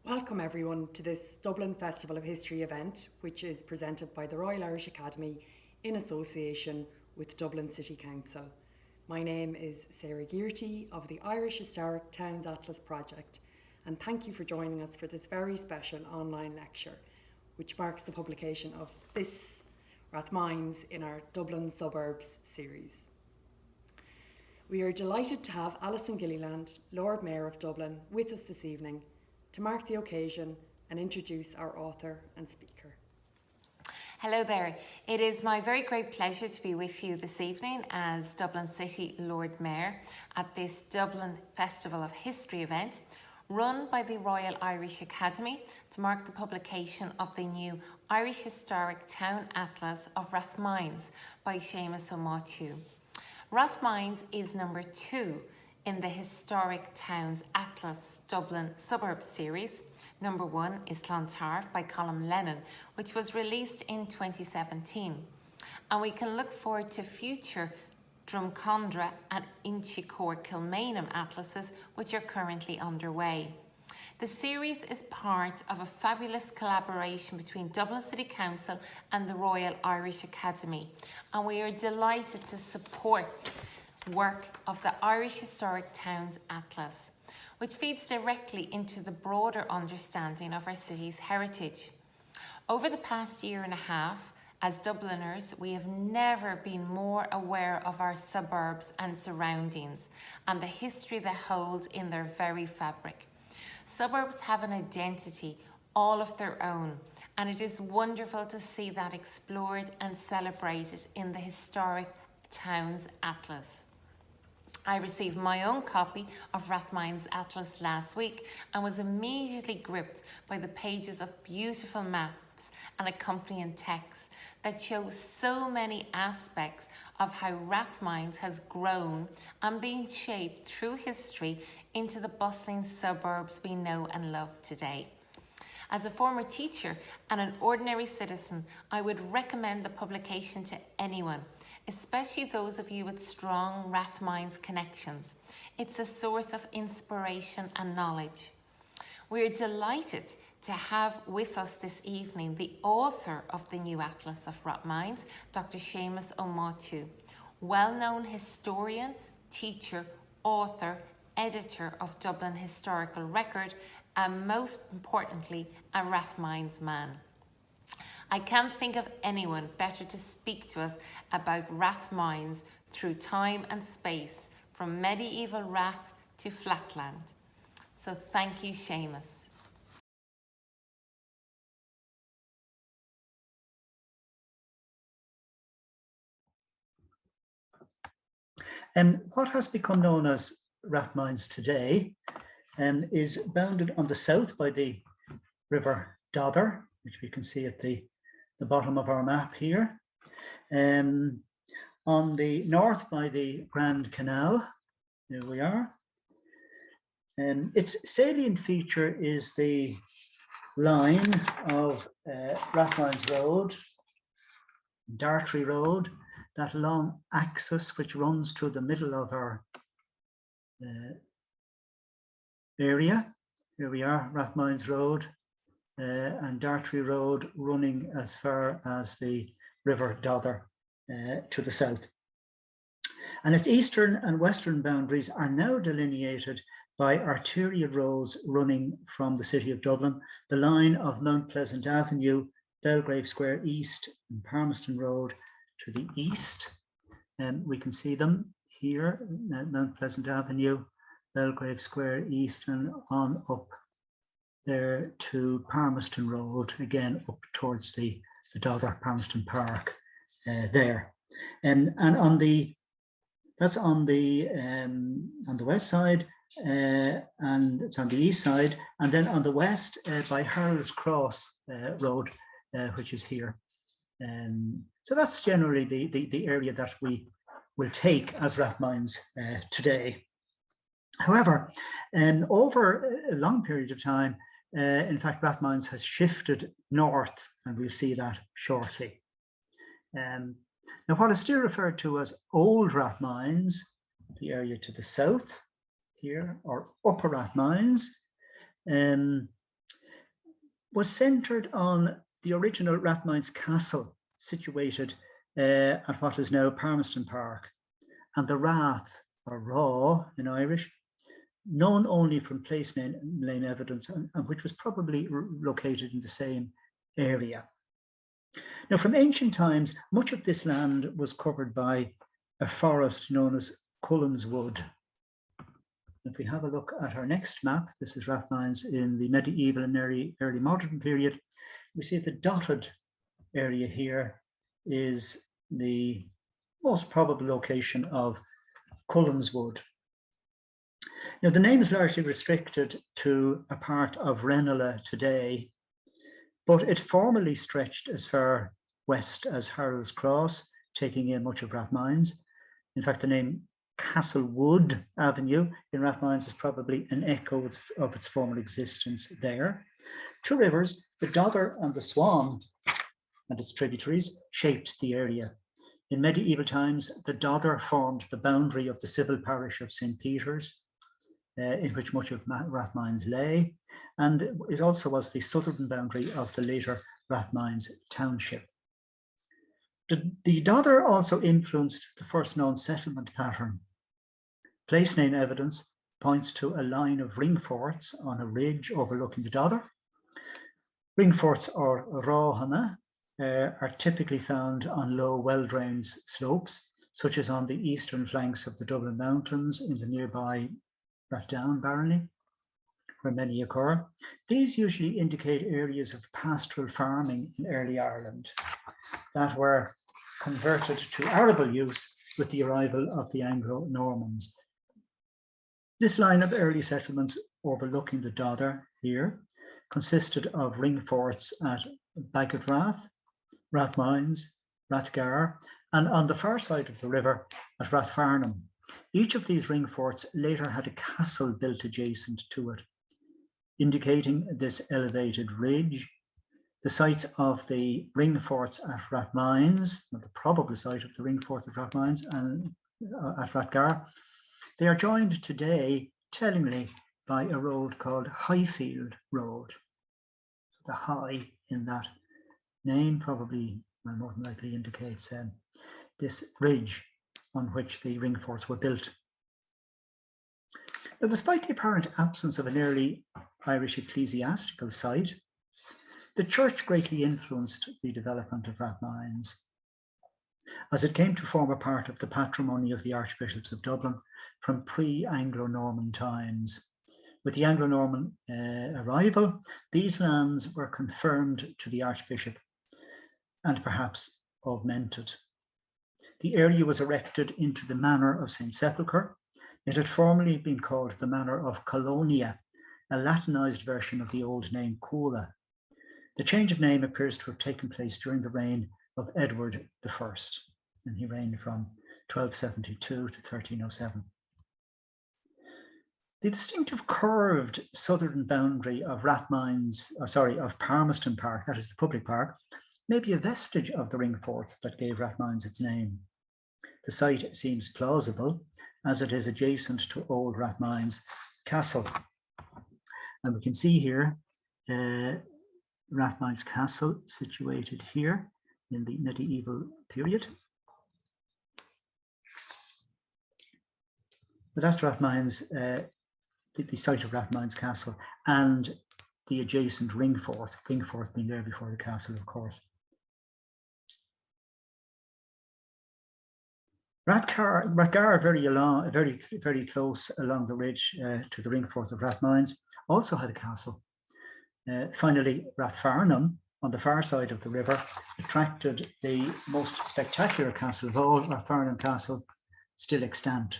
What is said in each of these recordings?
Welcome everyone to this Dublin Festival of History event, which is presented by the Royal Irish Academy in association with Dublin City Council. My name is Sarah Gearty of the Irish Historic Towns Atlas Project, and thank you for joining us for this very special online lecture, which marks the publication of this Rathmines in our Dublin Suburbs series. We are delighted to have Alison Gilliland, Lord Mayor of Dublin, with us this evening to mark the occasion and introduce our author and speaker. Hello there. It is my very great pleasure to be with you this evening as Dublin City Lord Mayor at this Dublin Festival of History event run by the Royal Irish Academy to mark the publication of the new Irish Historic Town Atlas of Rathmines by Seamus Ó Máitiú. Rathmines is number 2 in the Historic Towns Atlas Dublin Suburbs series. Number 1 is Clontarf by Colm Lennon, which was released in 2017. And we can look forward to future Drumcondra and Inchicore Kilmainham atlases, which are currently underway. The series is part of a fabulous collaboration between Dublin City Council and the Royal Irish Academy, and we are delighted to support work of the Irish Historic Towns Atlas, which feeds directly into the broader understanding of our city's heritage. Over the past year and a half, as Dubliners, we have never been more aware of our suburbs and surroundings and the history they hold in their very fabric. Suburbs have an identity all of their own, and it is wonderful to see that explored and celebrated in the Historic Towns Atlas. I received my own copy of Rathmines Atlas last week and was immediately gripped by the pages of beautiful maps and accompanying text that show so many aspects of how Rathmines has grown and been shaped through history into the bustling suburbs we know and love today. As a former teacher and an ordinary citizen, I would recommend the publication to anyone, especially those of you with strong Rathmines connections. It's a source of inspiration and knowledge. We're delighted to have with us this evening the author of the new Atlas of Rathmines, Dr. Seamus Ó Máitiú, well-known historian, teacher, author, editor of Dublin Historical Record, and most importantly, a Rathmines man. I can't think of anyone better to speak to us about Rathmines through time and space, from medieval Rath to Flatland. So thank you, Seamus. What has become known as Rathmines today is bounded on the south by the River Dodder, which we can see at the bottom of our map here. On the north by the Grand Canal, here we are. Its salient feature is the line of Rathmines Road, Dartry Road, that long axis which runs through the middle of our area. Here we are, Rathmines Road and Dartry Road running as far as the River Dodder to the south. And its eastern and western boundaries are now delineated by arterial roads running from the city of Dublin, the line of Mount Pleasant Avenue, Belgrave Square East and Palmerston Road to the east. And we can see them here at Mount Pleasant Avenue, Belgrave Square East, and on up there to Palmerston Road, again up towards the Dodder, Palmerston Park there. And that's on the west side, and it's on the east side, and then on the west by Harold's Cross Road, which is here. So that's generally the area that we will take as Rathmines today. However, over a long period of time, in fact, Rathmines has shifted north, and we'll see that shortly. Now, what is still referred to as Old Rathmines, the area to the south here, or Upper Rathmines, was centred on the original Rathmines Castle, situated at what is now Palmerston Park, and the Rath, or Raw in Irish, known only from place name evidence, and which was probably located in the same area. Now, from ancient times, much of this land was covered by a forest known as Cullen's Wood. If we have a look at our next map, this is Rathmines in the medieval and early modern period, we see the dotted area here is the most probable location of Cullen's Wood. Now, the name is largely restricted to a part of Ranelagh today, but it formerly stretched as far west as Harold's Cross, taking in much of Rathmines. In fact, the name Castlewood Avenue in Rathmines is probably an echo of its former existence there. Two rivers, the Dodder and the Swan, and its tributaries, shaped the area. In medieval times, the Dodder formed the boundary of the civil parish of St. Peter's, in which much of Rathmines lay, and it also was the southern boundary of the later Rathmines township. The Dodder also influenced the first known settlement pattern. Place name evidence points to a line of ring forts on a ridge overlooking the Dodder. Ring forts, or Ráhanna, are typically found on low, well-drained slopes, such as on the eastern flanks of the Dublin Mountains in the nearby Rathdown barony, where many occur. These usually indicate areas of pastoral farming in early Ireland that were converted to arable use with the arrival of the Anglo-Normans. This line of early settlements overlooking the Dodder here consisted of ring forts at Baggotrath, Rathmines, Rathgar, and on the far side of the river at Rathfarnham. Each of these ring forts later had a castle built adjacent to it, indicating this elevated ridge. The sites of the ring forts at Rathmines, or the probable site of the ring fort at Rathmines and at Rathgar, they are joined today, tellingly, by a road called Highfield Road. The high in that name probably, well, more than likely indicates this ridge on which the ring forts were built. Now, despite the apparent absence of an early Irish ecclesiastical site, the church greatly influenced the development of Rathmines, as it came to form a part of the patrimony of the Archbishops of Dublin from pre-Anglo-Norman times. With the Anglo-Norman arrival, these lands were confirmed to the Archbishop and perhaps augmented. The area was erected into the Manor of St. Sepulchre. It had formerly been called the Manor of Colonia, a Latinized version of the old name Coola. The change of name appears to have taken place during the reign of Edward I, and he reigned from 1272 to 1307. The distinctive curved southern boundary of of Palmerston Park, that is the public park, may be a vestige of the ring fort that gave Rathmines its name. The site seems plausible, as it is adjacent to old Rathmines Castle. And we can see here Rathmines Castle situated here in the medieval period. But that's Rathmines, the site of Rathmines Castle, and the adjacent ring fort being there before the castle, of course. Rathgar, very close along the ridge to the ring fort of Rathmines, also had a castle. Finally, Rathfarnham, on the far side of the river, attracted the most spectacular castle of all, Rathfarnham Castle, still extant.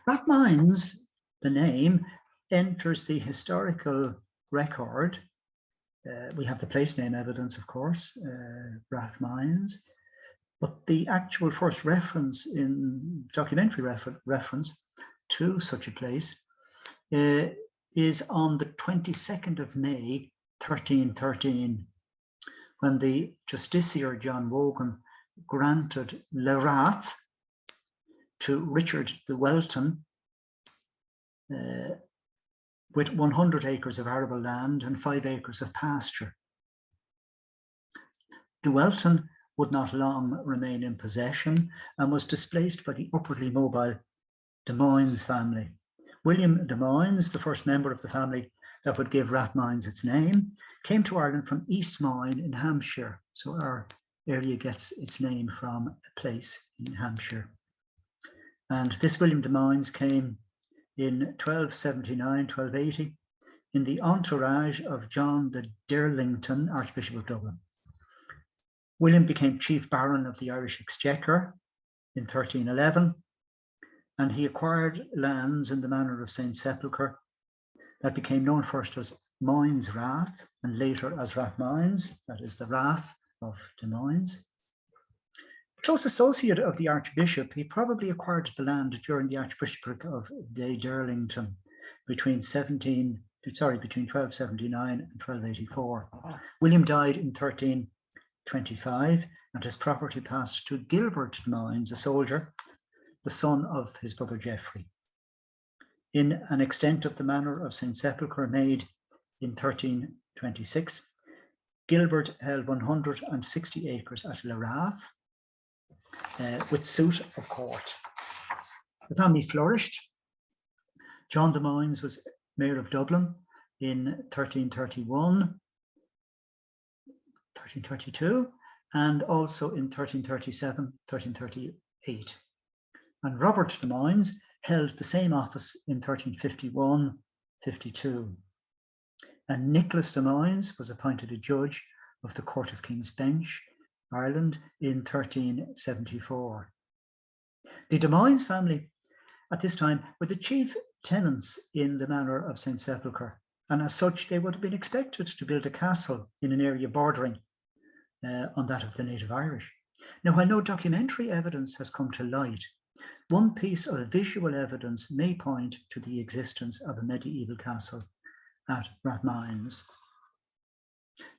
Rathmines, the name, enters the historical record. We have the place name evidence, of course, Rathmines, but the actual first reference in documentary reference to such a place is on the 22nd of May, 1313, when the Justiciar John Wogan granted Le Rath to Richard the Welton, with 100 acres of arable land and 5 acres of pasture. Duelton would not long remain in possession and was displaced by the upwardly mobile Des Moines family. William Des Moines, the first member of the family that would give Rathmines its name, came to Ireland from East Moyne in Hampshire. So our area gets its name from a place in Hampshire. And this William Des Moines came in 1279, 1280 in the entourage of John de Derlington, Archbishop of Dublin. William became Chief Baron of the Irish Exchequer in 1311, and he acquired lands in the manor of St. Sepulchre that became known first as Moynes Rath and later as Rathmines, that is the Rath of Des Moines. Close associate of the Archbishop, he probably acquired the land during the Archbishopric of de Derlington between 1279 and 1284. William died in 1325, and his property passed to Gilbert Des Moines, a soldier, the son of his brother Geoffrey. In an extent of the manor of St. Sepulchre made in 1326, Gilbert held 160 acres at Larath, with suit of court. The family flourished. John Des Moines was Mayor of Dublin in 1331, 1332, and also in 1337, 1338. And Robert Des Moines held the same office in 1351, 52. And Nicholas Des Moines was appointed a judge of the Court of King's Bench, Ireland, in 1374. The Des Moines family at this time were the chief tenants in the manor of St. Sepulchre, and as such they would have been expected to build a castle in an area bordering on that of the native Irish. Now, while no documentary evidence has come to light, one piece of visual evidence may point to the existence of a medieval castle at Rathmines.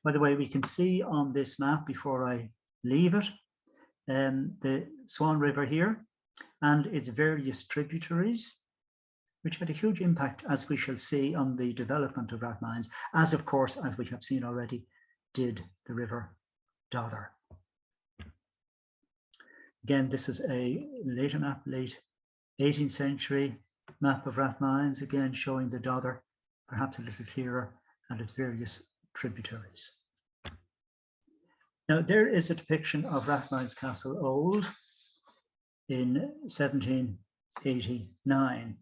By the way, we can see on this map, before I leave it, the Swan River here and its various tributaries, which had a huge impact, as we shall see, on the development of Rathmines, as of course, as we have seen already, did the River Dother. Again, this is a later map, late 18th century map of Rathmines, again showing the Dother, perhaps a little clearer, and its various tributaries. Now, there is a depiction of Rathmines Castle Old in 1789.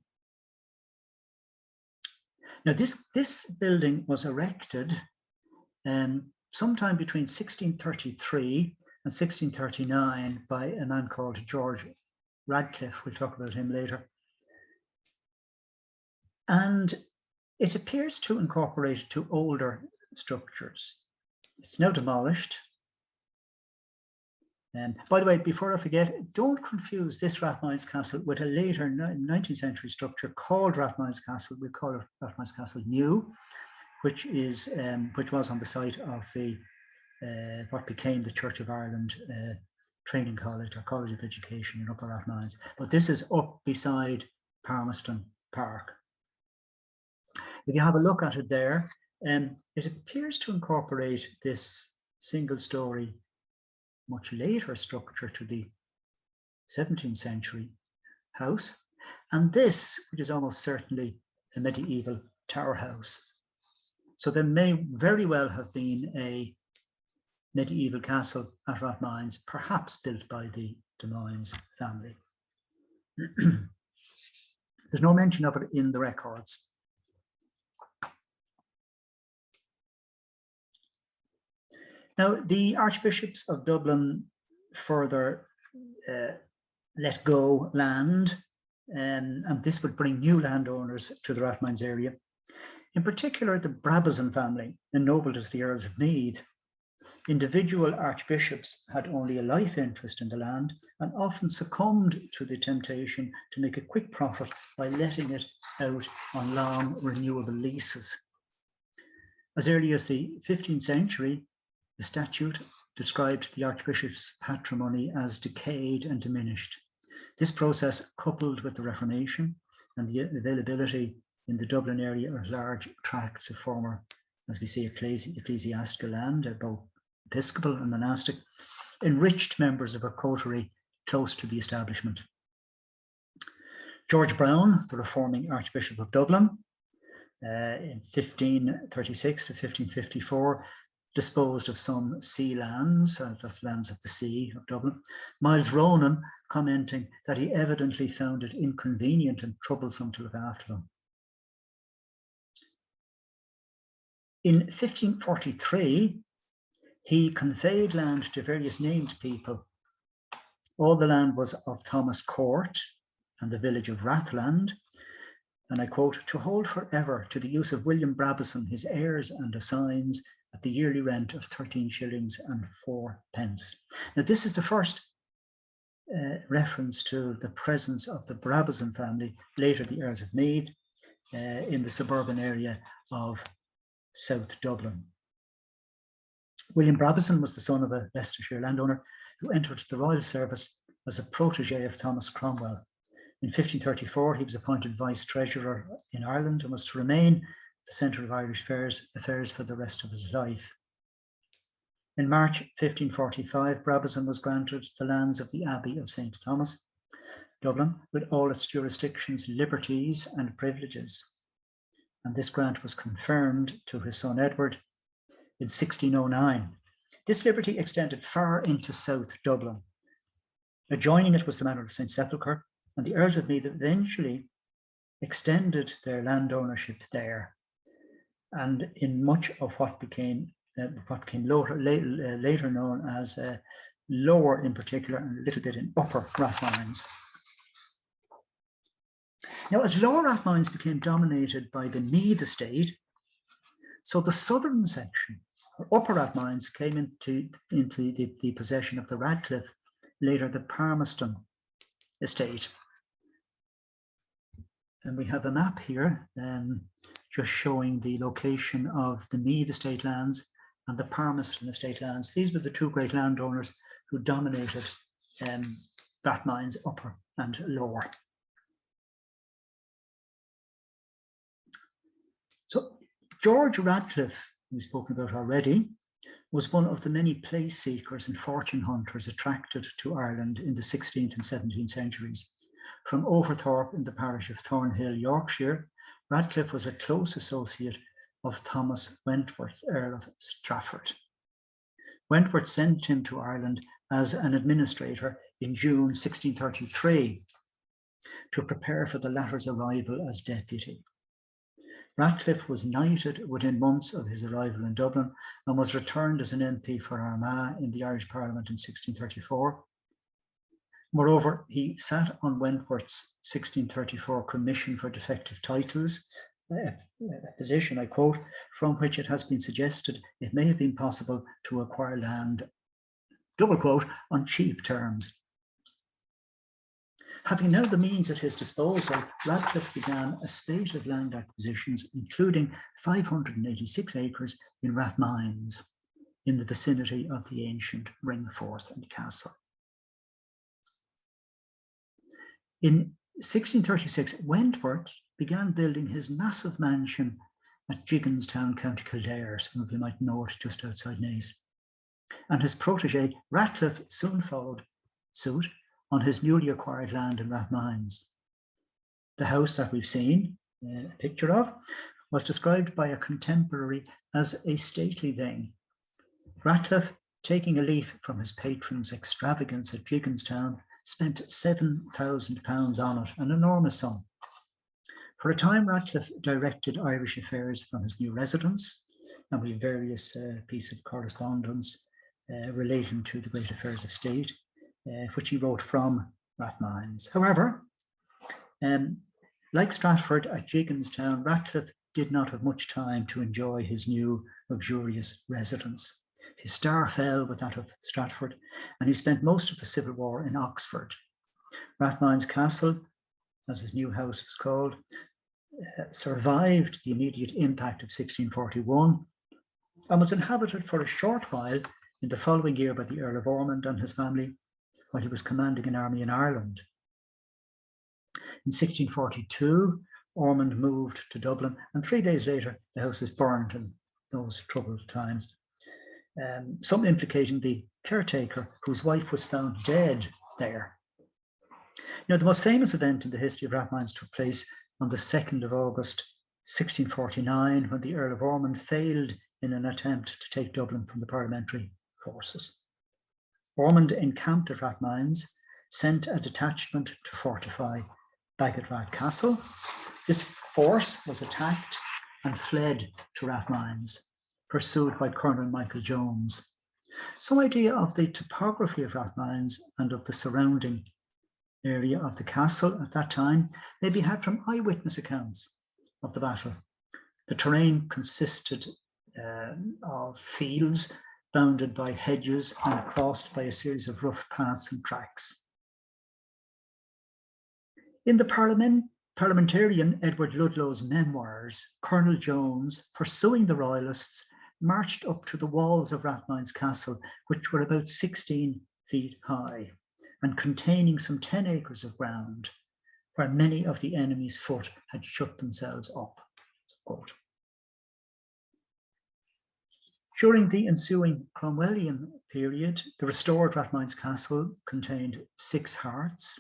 Now, this building was erected sometime between 1633 and 1639 by a man called George Radcliffe. We'll talk about him later. And it appears to incorporate two older structures. It's now demolished. And by the way, before I forget, don't confuse this Rathmines Castle with a later 19th century structure called Rathmines Castle. We call it Rathmines Castle New, which was on the site of the what became the Church of Ireland Training College or College of Education in Upper Rathmines. But this is up beside Palmerston Park. If you have a look at it there, it appears to incorporate this single-story, much later structure to the 17th century house, and this, which is almost certainly a medieval tower house. So there may very well have been a medieval castle at Rathmines, perhaps built by the Des Moines family. There's no mention of it in the records. Now, the Archbishops of Dublin further let go land, and this would bring new landowners to the Rathmines area. In particular, the Brabazon family, ennobled as the Earls of Meath. Individual archbishops had only a life interest in the land and often succumbed to the temptation to make a quick profit by letting it out on long renewable leases. As early as the 15th century, the statute described the archbishop's patrimony as decayed and diminished. This process, coupled with the Reformation and the availability in the Dublin area of large tracts of former, as we see, ecclesiastical land, both episcopal and monastic, enriched members of a coterie close to the establishment. George Browne, the reforming Archbishop of Dublin, in 1536 to 1554, disposed of some sea lands, that's lands of the sea of Dublin. Miles Ronan commenting that he evidently found it inconvenient and troublesome to look after them. In 1543, he conveyed land to various named people. All the land was of Thomas Court and the village of Rathland, and I quote, to hold forever to the use of William Brabazon, his heirs and assigns, at the yearly rent of 13 shillings and 4 pence. Now, this is the first reference to the presence of the Brabazon family, later the heirs of Meath, in the suburban area of South Dublin. William Brabazon was the son of a Leicestershire landowner who entered the royal service as a protege of Thomas Cromwell. In 1534, he was appointed Vice Treasurer in Ireland and was to remain the centre of Irish affairs for the rest of his life. In March 1545, Brabazon was granted the lands of the Abbey of St. Thomas, Dublin, with all its jurisdictions, liberties and privileges. And this grant was confirmed to his son Edward in 1609. This liberty extended far into South Dublin. Adjoining it was the manor of St. Sepulchre, and the Earls of Meath eventually extended their land ownership there. And in much of what became later known as Lower in particular, and a little bit in Upper Rathmines. Now, as Lower Rathmines became dominated by the Meath estate, so the southern section, or Upper Rathmines, came into the possession of the Radcliffe, later the Palmerston estate. And we have a map here just showing the location of the Meath estate lands and the Palmerston estate lands. These were the two great landowners who dominated Rathmines Upper and Lower. So George Radcliffe, we've spoken about already, was one of the many place seekers and fortune hunters attracted to Ireland in the 16th and 17th centuries. From Overthorpe in the parish of Thornhill, Yorkshire, Radcliffe was a close associate of Thomas Wentworth, Earl of Strafford. Wentworth sent him to Ireland as an administrator in June 1633 to prepare for the latter's arrival as deputy. Radcliffe was knighted within months of his arrival in Dublin and was returned as an MP for Armagh in the Irish Parliament in 1634. Moreover, he sat on Wentworth's 1634 Commission for Defective Titles, a position, I quote, from which it has been suggested it may have been possible to acquire land, double quote, on cheap terms. Having now the means at his disposal, Radcliffe began a spate of land acquisitions, including 586 acres in Rathmines, in the vicinity of the ancient Ringforth and Castle. In 1636, Wentworth began building his massive mansion at Gigginstown, County Kildare. Some of you might know it, just outside Naas. And his protege, Radcliffe, soon followed suit on his newly acquired land in Rathmines. The house that we've seen a picture of was described by a contemporary as a stately thing. Radcliffe, taking a leaf from his patron's extravagance at Gigginstown, spent £7,000 on it, an enormous sum. For a time, Radcliffe directed Irish affairs from his new residence, and we have various pieces of correspondence relating to the great affairs of state, which he wrote from Rathmines. However, like Stratford at Gigginstown, Radcliffe did not have much time to enjoy his new luxurious residence. His star fell with that of Stratford, and he spent most of the Civil War in Oxford. Rathmines Castle, as his new house was called, survived the immediate impact of 1641 and was inhabited for a short while in the following year by the Earl of Ormond and his family while he was commanding an army in Ireland. In 1642, Ormond moved to Dublin, and 3 days later, the house was burnt in those troubled times. Some implicating the caretaker whose wife was found dead there. Now, the most famous event in the history of Rathmines took place on the 2nd of August, 1649, when the Earl of Ormond failed in an attempt to take Dublin from the parliamentary forces. Ormond encamped at Rathmines, sent a detachment to fortify Baggotrath Castle. This force was attacked and fled to Rathmines, pursued by Colonel Michael Jones. Some idea of the topography of Rathmines and of the surrounding area of the castle at that time may be had from eyewitness accounts of the battle. The terrain consisted of fields bounded by hedges and crossed by a series of rough paths and tracks. In the parliamentarian Edward Ludlow's memoirs, Colonel Jones, pursuing the Royalists, marched up to the walls of Rathmines Castle, which were about 16 feet high and containing some 10 acres of ground, where many of the enemy's foot had shut themselves up. Quote. During the ensuing Cromwellian period, the restored Rathmines Castle contained 6 hearths,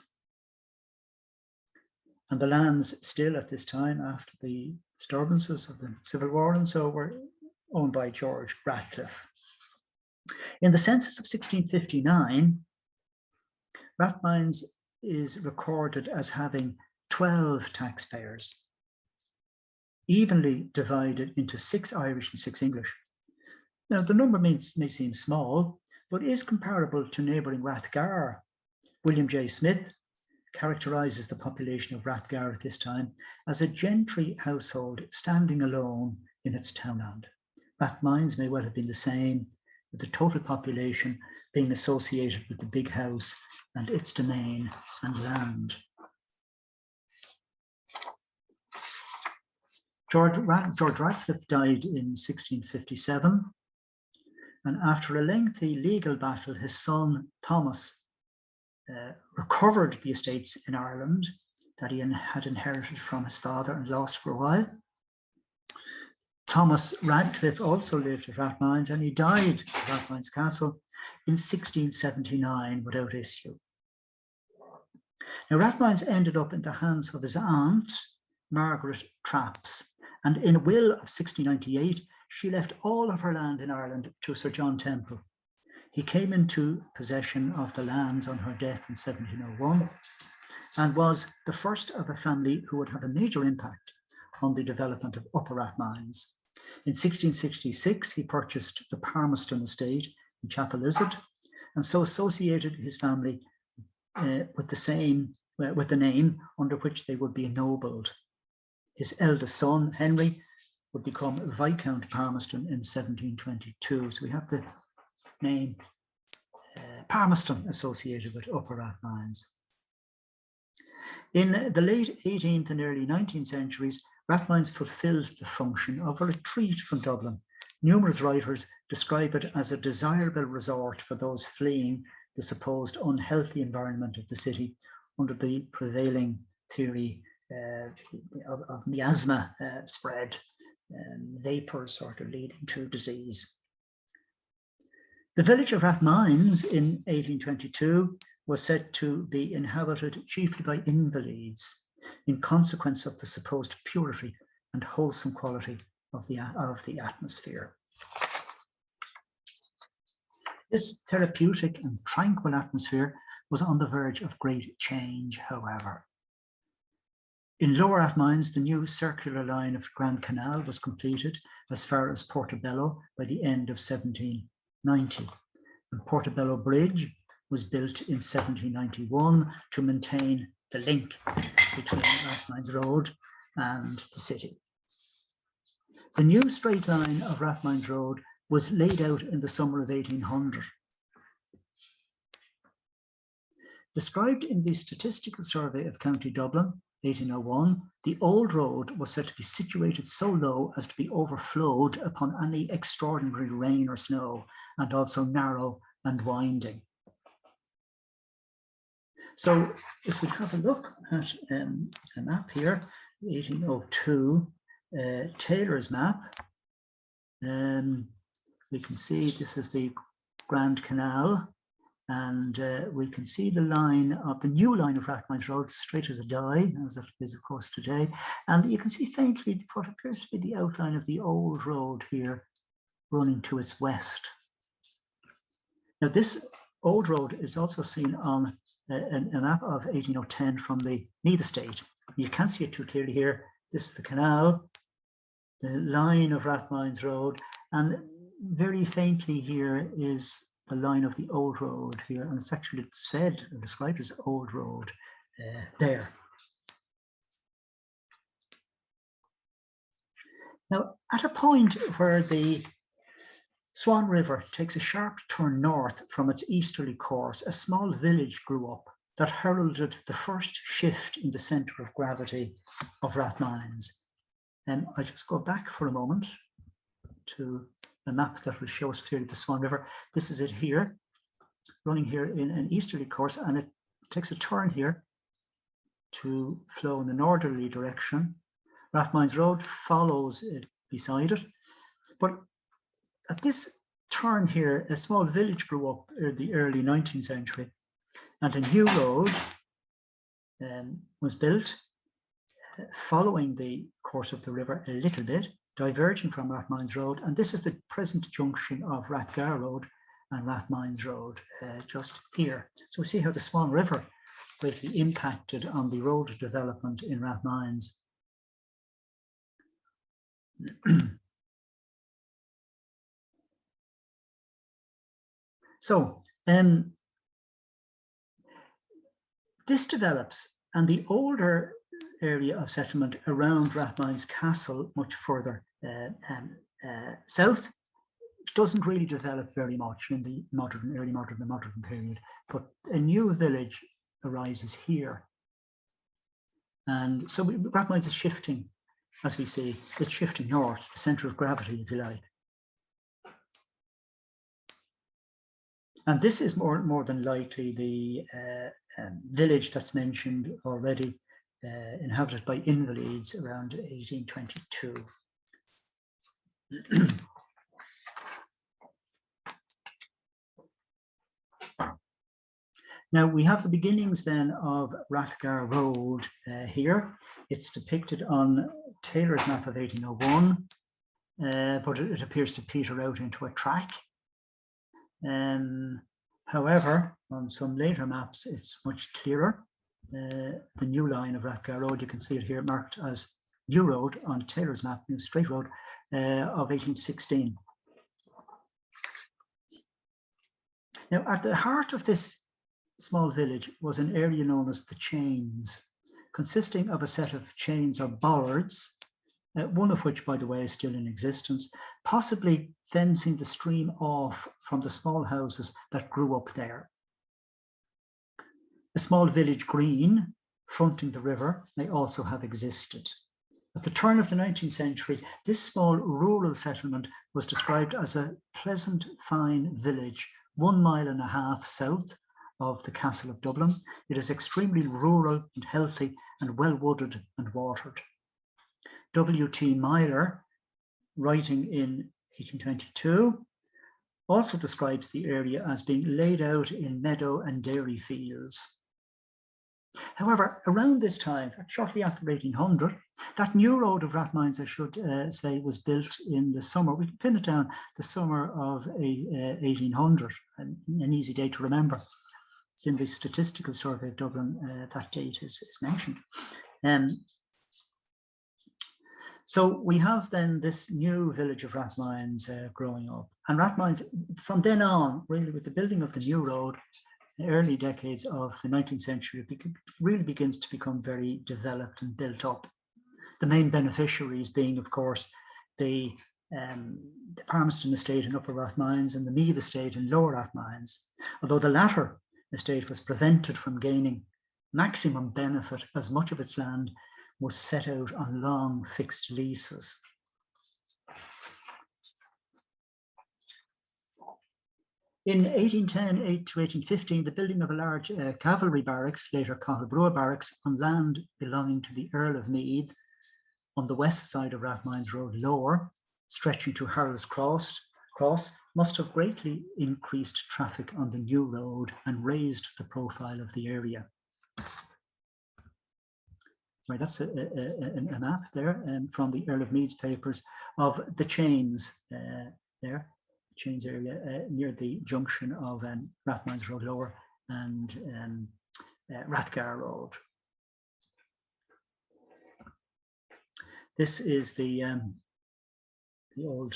and the lands still at this time, after the disturbances of the Civil War and so, were owned by George Ratcliffe. In the census of 1659, Rathmines is recorded as having 12 taxpayers, evenly divided into 6 Irish and 6 English. Now, the number may seem small, but is comparable to neighbouring Rathgar. William J. Smith characterises the population of Rathgar at this time as a gentry household standing alone in its townland. Rathmines may well have been the same, with the total population being associated with the big house and its domain and land. George Ratcliffe died in 1657, and after a lengthy legal battle, his son Thomas recovered the estates in Ireland that he had inherited from his father and lost for a while. Thomas Radcliffe also lived at Rathmines, and he died at Rathmines Castle in 1679 without issue. Now, Rathmines ended up in the hands of his aunt, Margaret Trapps, and in a will of 1698, she left all of her land in Ireland to Sir John Temple. He came into possession of the lands on her death in 1701 and was the first of a family who would have a major impact on the development of Upper Rathmines. In 1666, he purchased the Palmerston estate in Chapelizod, and so associated his family with the name under which they would be ennobled. His eldest son, Henry, would become Viscount Palmerston in 1722. So we have the name Palmerston associated with Upper Rathmines. In the late 18th and early 19th centuries, Rathmines fulfilled the function of a retreat from Dublin. Numerous writers describe it as a desirable resort for those fleeing the supposed unhealthy environment of the city under the prevailing theory of miasma spread, vapours sort of leading to disease. The village of Rathmines in 1822 was said to be inhabited chiefly by invalids in consequence of the supposed purity and wholesome quality of the atmosphere. This therapeutic and tranquil atmosphere was on the verge of great change, however. In Lower Rathmines, the new circular line of Grand Canal was completed as far as Portobello by the end of 1790. And Portobello Bridge was built in 1791 to maintain the link between Rathmines Road and the city. The new straight line of Rathmines Road was laid out in the summer of 1800. Described in the Statistical Survey of County Dublin, 1801, the old road was said to be situated so low as to be overflowed upon any extraordinary rain or snow, and also narrow and winding. So if we have a look at a map here, 1802 Taylor's map, we can see this is the Grand Canal, and we can see the line of the new line of Rathmines Road, straight as a die, as it is of course today. And you can see faintly what appears to be the outline of the old road here running to its west. Now this old road is also seen on a map of 1810 from the Meath estate. You can't see it too clearly here. This is the canal, the line of Rathmines Road, and very faintly here is the line of the old road here, and it's actually said and described as old road there. Now, at a point where the Swan River takes a sharp turn north from its easterly course, a small village grew up that heralded the first shift in the centre of gravity of Rathmines. And I just go back for a moment to a map that will show us clearly the Swan River. This is it here, running here in an easterly course, and it takes a turn here to flow in a northerly direction. Rathmines Road follows it beside it. But at this turn here, a small village grew up in the early 19th century, and a new road was built following the course of the river a little bit, diverging from Rathmines Road, and this is the present junction of Rathgar Road and Rathmines Road, just here. So we see how the Swan River greatly impacted on the road development in Rathmines. So this develops, and the older area of settlement around Rathmines Castle, much further south, doesn't really develop very much in the early modern period, but a new village arises here. And so Rathmines is shifting, as we see, it's shifting north, the centre of gravity, if you like. And this is more than likely the village that's mentioned already, inhabited by invalids around 1822. Now we have the beginnings then of Rathgar Road here. It's depicted on Taylor's map of 1801, but it appears to peter out into a track. However, on some later maps, it's much clearer. The new line of Rathgar Road, you can see it here marked as New Road on Taylor's map, New Straight Road of 1816. Now, at the heart of this small village was an area known as the Chains, consisting of a set of chains or bollards, one of which, by the way, is still in existence, possibly fencing the stream off from the small houses that grew up there. A small village green fronting the river may also have existed. At the turn of the 19th century, this small rural settlement was described as a pleasant, fine village, 1.5 miles south of the Castle of Dublin. It is extremely rural and healthy and well wooded and watered. W.T. Myler, writing in 1822, also describes the area as being laid out in meadow and dairy fields. However, around this time, shortly after 1800, that new road of Rathmines, I should say, was built in the summer. We can pin it down, the summer of 1800, an easy date to remember. It's in the Statistical Survey of Dublin, that date is mentioned. So we have then this new village of Rathmines growing up. And Rathmines, from then on, really with the building of the new road, the early decades of the 19th century, really begins to become very developed and built up. The main beneficiaries being, of course, the Palmerston estate in Upper Rathmines and the Meath estate in Lower Rathmines, although the latter estate was prevented from gaining maximum benefit as much of its land was set out on long fixed leases. In 1810 to 1815, the building of a large cavalry barracks, later Cathal Barracks, on land belonging to the Earl of Meath on the west side of Rathmines Road Lower, stretching to Harold's Cross, must have greatly increased traffic on the new road and raised the profile of the area. Sorry, that's a map there from the Earl of Meath's papers of the Chains there. Chains area near the junction of Rathmines Road Lower and Rathgar Road. This is the old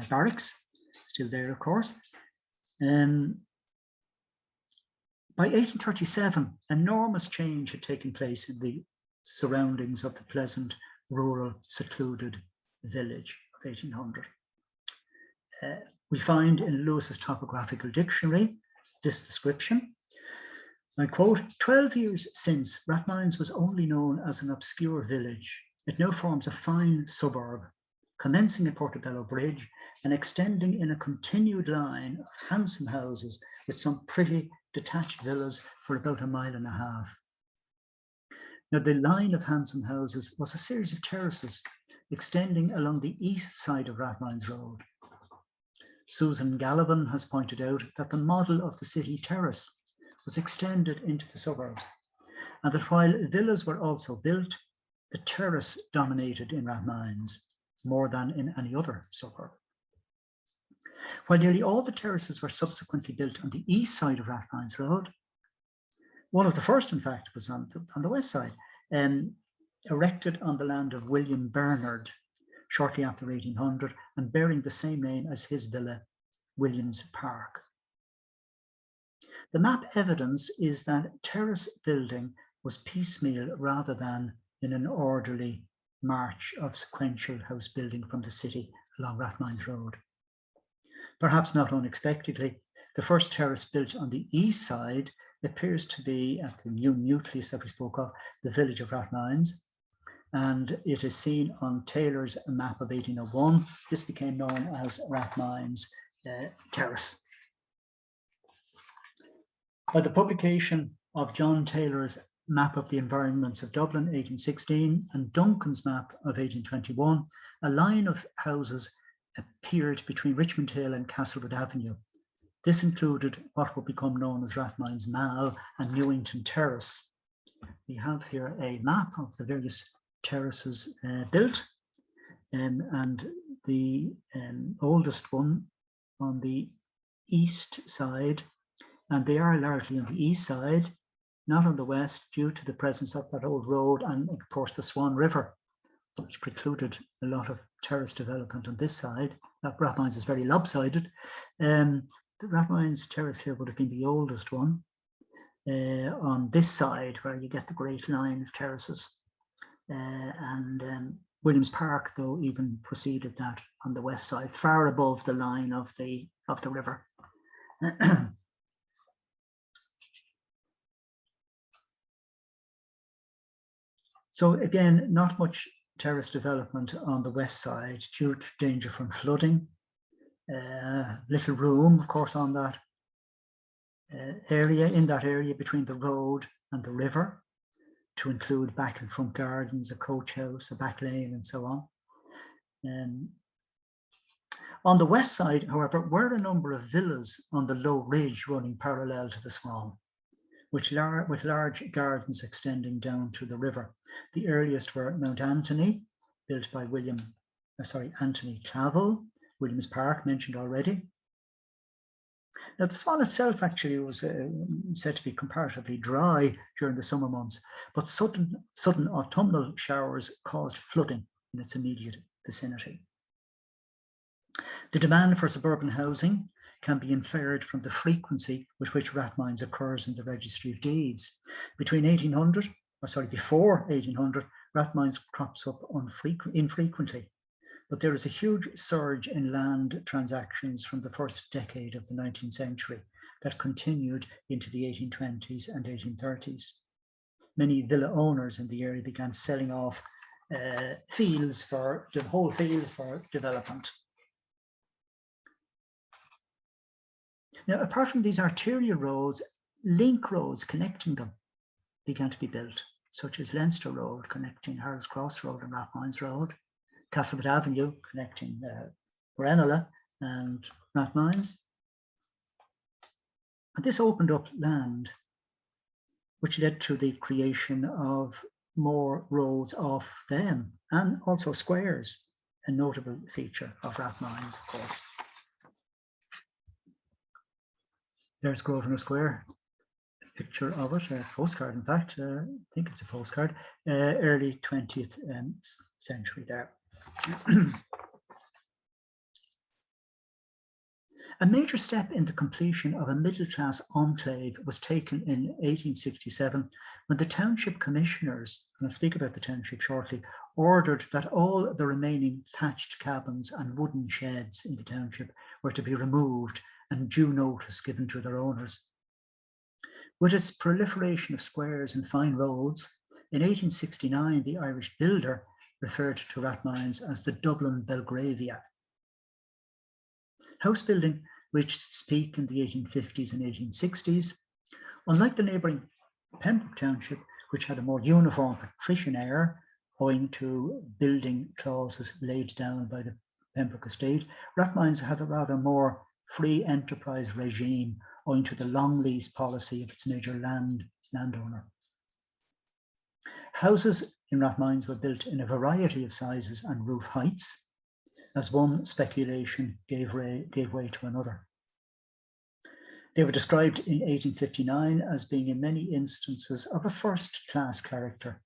barracks, still there, of course. By 1837, enormous change had taken place in the surroundings of the pleasant, rural, secluded village of 1800. We find in Lewis's Topographical Dictionary this description. I quote, 12 years since, Rathmines was only known as an obscure village. It now forms a fine suburb, commencing at Portobello Bridge and extending in a continued line of handsome houses with some pretty detached villas for about 1.5 miles. Now, the line of handsome houses was a series of terraces extending along the east side of Rathmines Road. Susan Gallivan has pointed out that the model of the city terrace was extended into the suburbs, and that while villas were also built, the terrace dominated in Rathmines more than in any other suburb. While nearly all the terraces were subsequently built on the east side of Rathmines Road, one of the first, in fact, was on the west side, erected on the land of William Bernard shortly after 1800 and bearing the same name as his villa, Williams Park. The map evidence is that terrace building was piecemeal rather than in an orderly march of sequential house building from the city along Rathmines Road. Perhaps not unexpectedly, the first terrace built on the east side appears to be at the new nucleus that we spoke of, the village of Rathmines, and it is seen on Taylor's map of 1801. This became known as Rathmines Terrace. By the publication of John Taylor's map of the environments of Dublin, 1816, and Duncan's map of 1821, a line of houses appeared between Richmond Hill and Castlewood Avenue. This included what would become known as Rathmines Mall and Newington Terrace. We have here a map of the various terraces built, and the oldest one on the east side, and they are largely on the east side, not on the west, due to the presence of that old road and, of course, the Swan River, which precluded a lot of terrace development on this side. That Rathmines is very lopsided. The Rathmines Terrace here would have been the oldest one on this side, where you get the great line of terraces. And Williams Park, though, even preceded that on the west side, far above the line of the river. So again, not much terrace development on the west side due to danger from flooding. Little room, of course, on that area between the road and the river, to include back and front gardens, a coach house, a back lane, and so on. On the west side, however, were a number of villas on the low ridge running parallel to the Swan, with large gardens extending down to the river. The earliest were Mount Anthony, built by Anthony Clavel, Williams Park, mentioned already. Now, the Swan itself actually was said to be comparatively dry during the summer months, but sudden autumnal showers caused flooding in its immediate vicinity. The demand for suburban housing can be inferred from the frequency with which Rathmines occurs in the Registry of Deeds. Before 1800, Rathmines crops up infrequently, but there is a huge surge in land transactions from the first decade of the 19th century that continued into the 1820s and 1830s. Many villa owners in the area began selling off whole fields for development. Now, apart from these arterial roads, link roads connecting them began to be built, such as Leinster Road connecting Harold's Cross Road and Rathmines Road, Castlewood Avenue connecting Ranelagh and Rathmines. And this opened up land, which led to the creation of more roads off them, and also squares, a notable feature of Rathmines, of course. There's Grosvenor Square, a picture of it, a postcard, in fact. I think it's a postcard, early 20th century there. A major step in the completion of a middle-class enclave was taken in 1867 when the township commissioners, and I'll speak about the township shortly, ordered that all the remaining thatched cabins and wooden sheds in the township were to be removed and due notice given to their owners. With its proliferation of squares and fine roads, in 1869 the Irish builder referred to Rathmines as the Dublin Belgravia. House building reached its peak in the 1850s and 1860s. Unlike the neighbouring Pembroke Township, which had a more uniform patrician air owing to building clauses laid down by the Pembroke estate, Rathmines had a rather more free enterprise regime owing to the long lease policy of its major landowner. Houses in Rathmines were built in a variety of sizes and roof heights, as one speculation gave way to another. They were described in 1859 as being in many instances of a first-class character,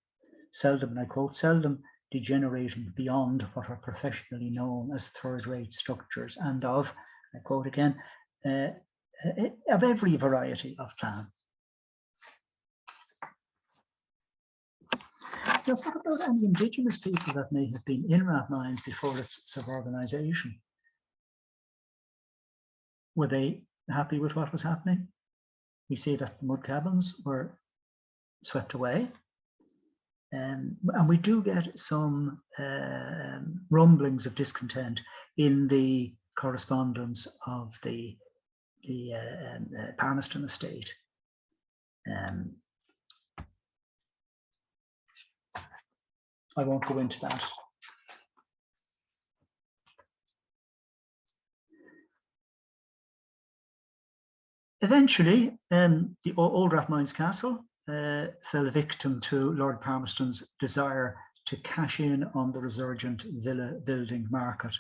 seldom, and I quote, seldom degenerating beyond what are professionally known as third-rate structures, and of, I quote again, of every variety of plan. Now, what about any Indigenous people that may have been in Rathmines before its suburbanisation? Were they happy with what was happening? We see that the mud cabins were swept away. And we do get some rumblings of discontent in the correspondence of the Palmerston estate. I won't go into that. Eventually, the old Rathmines Castle fell victim to Lord Palmerston's desire to cash in on the resurgent villa building market.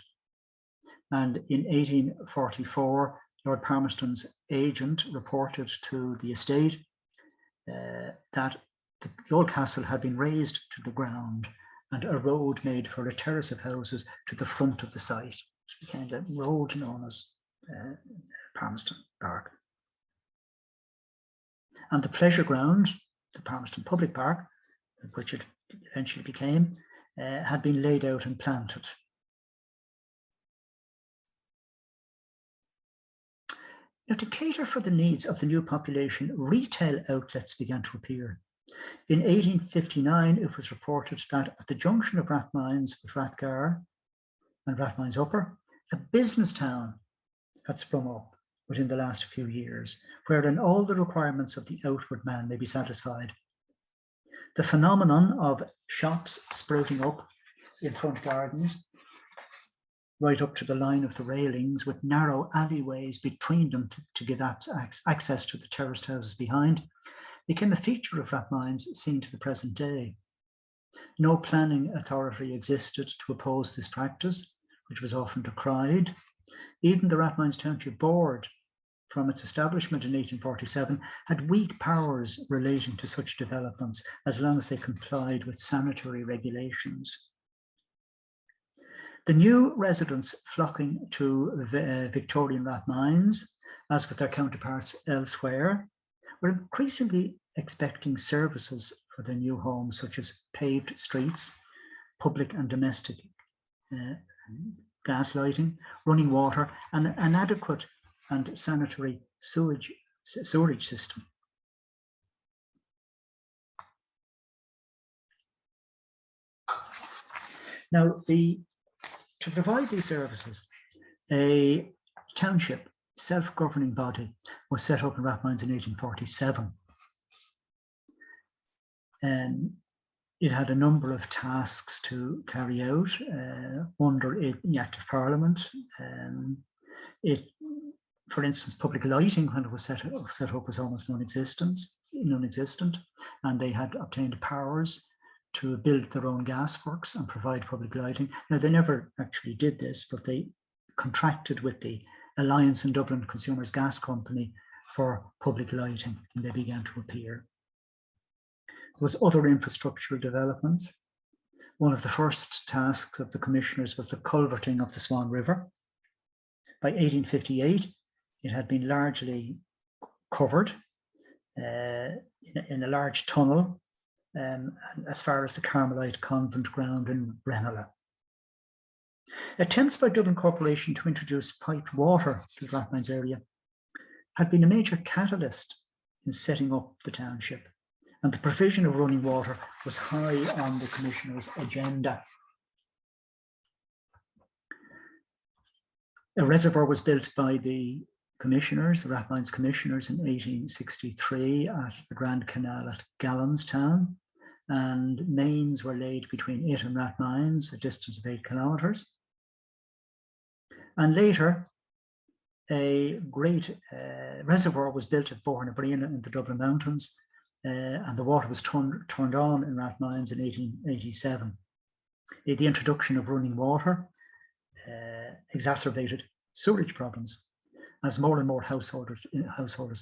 And in 1844, Lord Palmerston's agent reported to the estate that the old castle had been razed to the ground and a road made for a terrace of houses to the front of the site, which became the road known as Palmerston Park. And the pleasure ground, the Palmerston Public Park, which it eventually became, had been laid out and planted. Now, to cater for the needs of the new population, retail outlets began to appear. In 1859, it was reported that at the junction of Rathmines with Rathgar and Rathmines Upper, a business town had sprung up within the last few years, wherein all the requirements of the outward man may be satisfied. The phenomenon of shops sprouting up in front gardens, right up to the line of the railings, with narrow alleyways between them to give access to the terraced houses behind, became a feature of Rathmines seen to the present day. No planning authority existed to oppose this practice, which was often decried. Even the Rathmines Township Board, from its establishment in 1847, had weak powers relating to such developments as long as they complied with sanitary regulations. The new residents flocking to Victorian Rathmines, as with their counterparts elsewhere, were increasingly expecting services for their new homes, such as paved streets, public and domestic gas lighting, running water, and an adequate and sanitary sewerage system. Now, to provide these services, a township self-governing body was set up in Rathmines in 1847. It had a number of tasks to carry out under the Act of Parliament. For instance, public lighting, when it was set up, was almost non-existent, and they had obtained powers to build their own gasworks and provide public lighting. Now, they never actually did this, but they contracted with the Alliance in Dublin Consumers Gas Company for public lighting, and they began to appear. There was other infrastructural developments. One of the first tasks of the commissioners was the culverting of the Swan River. By 1858, it had been largely covered in a large tunnel as far as the Carmelite Convent ground in Ranelagh. Attempts by Dublin Corporation to introduce piped water to the Rathmines area had been a major catalyst in setting up the township, and the provision of running water was high on the commissioners' agenda. A reservoir was built by the commissioners, the Rathmines commissioners, in 1863 at the Grand Canal at Gallanstown, and mains were laid between it and Rathmines, a distance of 8 kilometres. And later, a great reservoir was built at Bornabrina in the Dublin Mountains, and the water was turned on in Rathmines in 1887. The introduction of running water exacerbated sewerage problems as more and more householders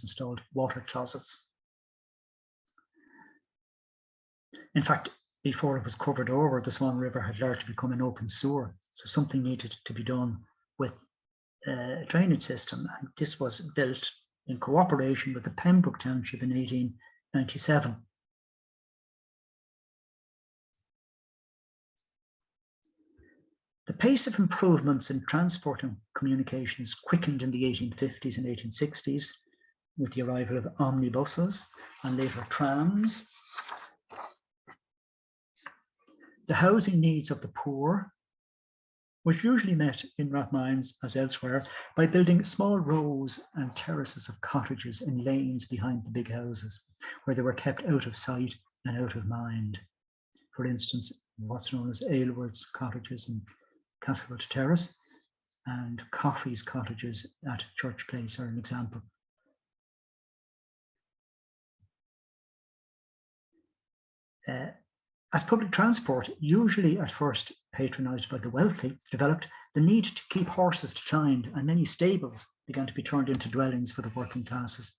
installed water closets. In fact, before it was covered over, the Swan River had largely become an open sewer, so something needed to be done with a drainage system, and this was built in cooperation with the Pembroke Township in 1897. The pace of improvements in transport and communications quickened in the 1850s and 1860s with the arrival of omnibuses and later trams. The housing needs of the poor was usually met in Rathmines, as elsewhere, by building small rows and terraces of cottages in lanes behind the big houses, where they were kept out of sight and out of mind. For instance, what's known as Aylward's cottages in Castlewood Terrace and Coffey's cottages at Church Place are an example. As public transport, usually at first patronised by the wealthy, developed, the need to keep horses declined, and many stables began to be turned into dwellings for the working classes.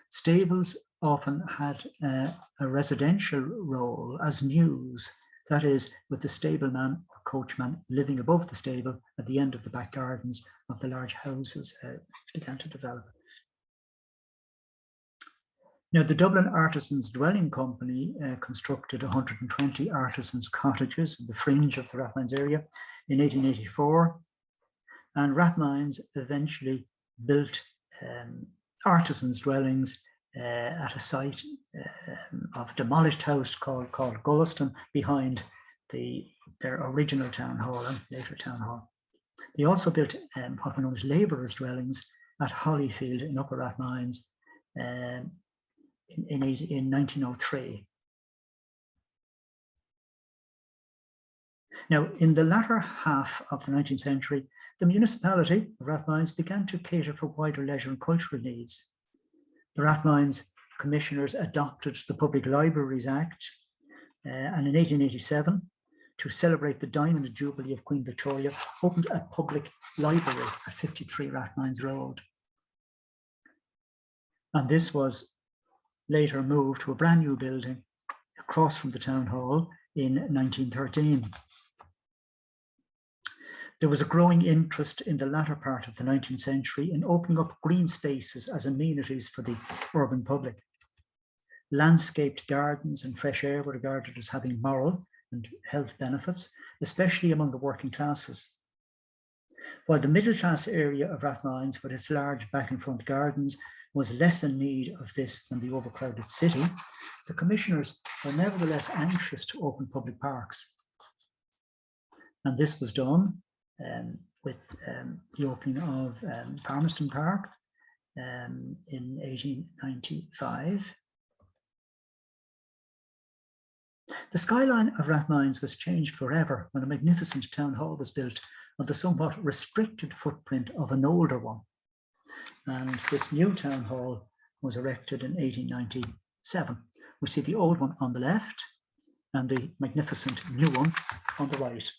Stables often had a residential role as mews, that is, with the stableman or coachman living above the stable at the end of the back gardens of the large houses began to develop. Now, the Dublin Artisans Dwelling Company constructed 120 artisans' cottages in the fringe of the Rathmines area in 1884, and Rathmines eventually built artisans' dwellings at a site of a demolished house called Gulliston behind their original town hall and later town hall. They also built what were known as labourers' dwellings at Hollyfield in Upper Rathmines in 1903. Now, in the latter half of the 19th century, the municipality of Rathmines began to cater for wider leisure and cultural needs. The Rathmines commissioners adopted the Public Libraries Act, and in 1887, to celebrate the Diamond Jubilee of Queen Victoria, opened a public library at 53 Rathmines Road. And this was later moved to a brand new building across from the town hall in 1913. There was a growing interest in the latter part of the 19th century in opening up green spaces as amenities for the urban public. Landscaped gardens and fresh air were regarded as having moral and health benefits, especially among the working classes. While the middle class area of Rathmines, with its large back and front gardens, was less in need of this than the overcrowded city, the commissioners were nevertheless anxious to open public parks. And this was done with the opening of Palmerston Park in 1895. The skyline of Rathmines was changed forever when a magnificent town hall was built on the somewhat restricted footprint of an older one. And this new town hall was erected in 1897. We see the old one on the left and the magnificent new one on the right.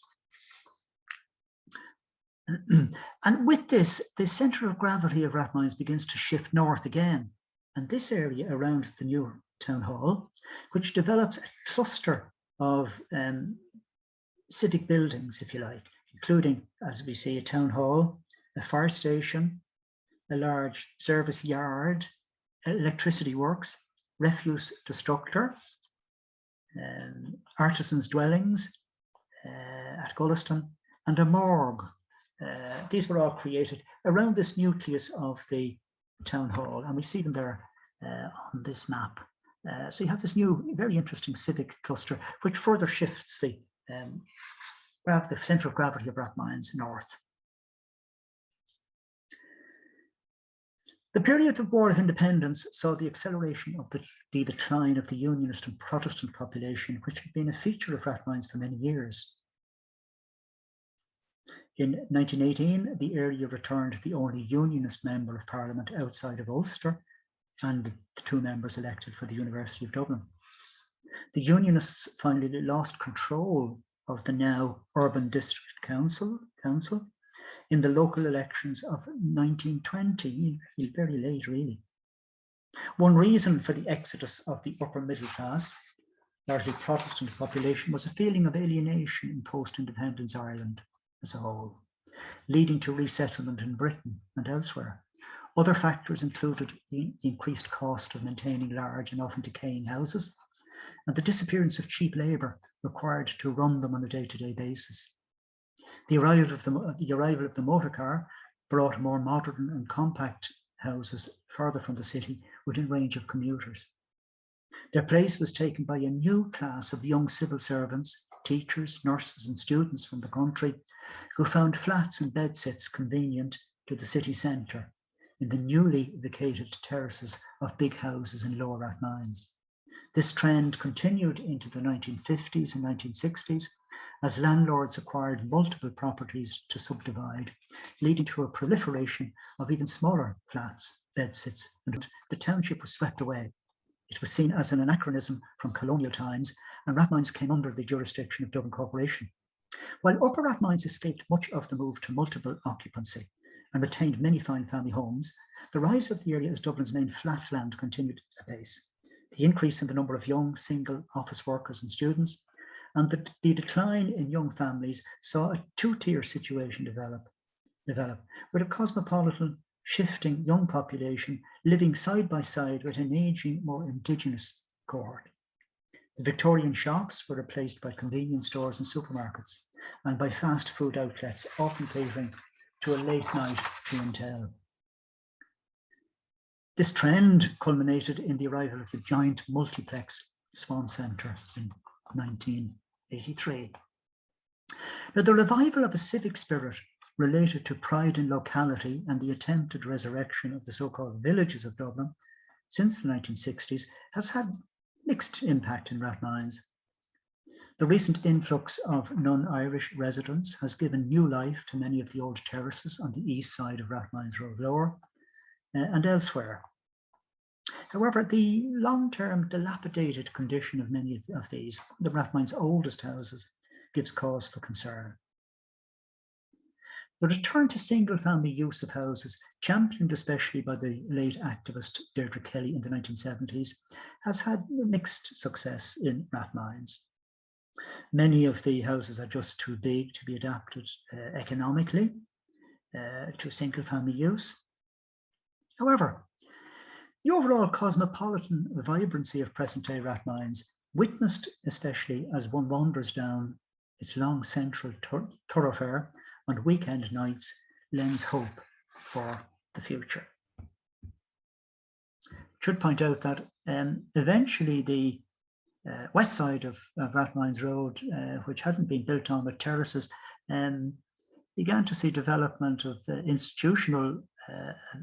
And with this, the centre of gravity of Rathmines begins to shift north again. And this area around the new town hall, which develops a cluster of civic buildings, if you like, including, as we see, a town hall, a fire station, a large service yard, electricity works, refuse destructor, artisans' dwellings at Gulliston, and a morgue. These were all created around this nucleus of the town hall, and we see them there on this map. So you have this new, very interesting civic cluster, which further shifts the centre of gravity of Rathmines north. The period of War of Independence saw the acceleration of the decline of the Unionist and Protestant population, which had been a feature of Rathmines for many years. In 1918, the area returned the only Unionist member of Parliament outside of Ulster and the two members elected for the University of Dublin. The Unionists finally lost control of the now Urban District Council in the local elections of 1920, very late really. One reason for the exodus of the upper middle class, largely Protestant population, was a feeling of alienation in post-independence Ireland as a whole, leading to resettlement in Britain and elsewhere. Other factors included the increased cost of maintaining large and often decaying houses, and the disappearance of cheap labour required to run them on a day-to-day basis. The arrival of the motor car brought more modern and compact houses further from the city within range of commuters. Their place was taken by a new class of young civil servants, teachers, nurses and students from the country who found flats and bedsits convenient to the city centre in the newly vacated terraces of big houses in Lower Rathmines. This trend continued into the 1950s and 1960s as landlords acquired multiple properties to subdivide, leading to a proliferation of even smaller flats, bedsits, and the township was swept away. It was seen as an anachronism from colonial times, and Rathmines came under the jurisdiction of Dublin Corporation. While Upper Rathmines escaped much of the move to multiple occupancy and retained many fine family homes, the rise of the area as Dublin's main flatland continued apace. The increase in the number of young single office workers and students and the decline in young families saw a two-tier situation develop, with a cosmopolitan, shifting young population living side by side with an aging, more indigenous cohort. The Victorian shops were replaced by convenience stores and supermarkets, and by fast food outlets, often catering to a late night clientele. This trend culminated in the arrival of the giant multiplex Swan Centre in 1983. Now, the revival of a civic spirit related to pride in locality and the attempted resurrection of the so-called villages of Dublin since the 1960s has had mixed impact in Rathmines. The recent influx of non-Irish residents has given new life to many of the old terraces on the east side of Rathmines Road Lower and elsewhere. However, the long-term dilapidated condition of many of these, the Rathmines' oldest houses, gives cause for concern. The return to single-family use of houses, championed especially by the late activist Deirdre Kelly in the 1970s, has had mixed success in Rathmines. Many of the houses are just too big to be adapted economically to single-family use. However, the overall cosmopolitan vibrancy of present-day Rathmines, witnessed especially as one wanders down its long central thoroughfare on weekend nights, lends hope for the future. Should point out that eventually the west side of Rathmines Road, which hadn't been built on with terraces, began to see development of institutional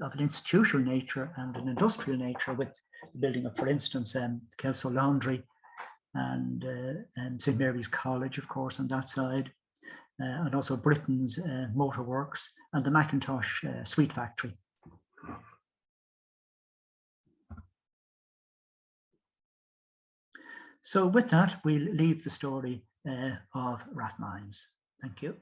of an institutional nature and an industrial nature, with the building of, for instance, Kelso Laundry and St Mary's College, of course, on that side, and also Britain's Motor Works and the Macintosh Sweet Factory. So with that, we'll leave the story of Rathmines. Thank you.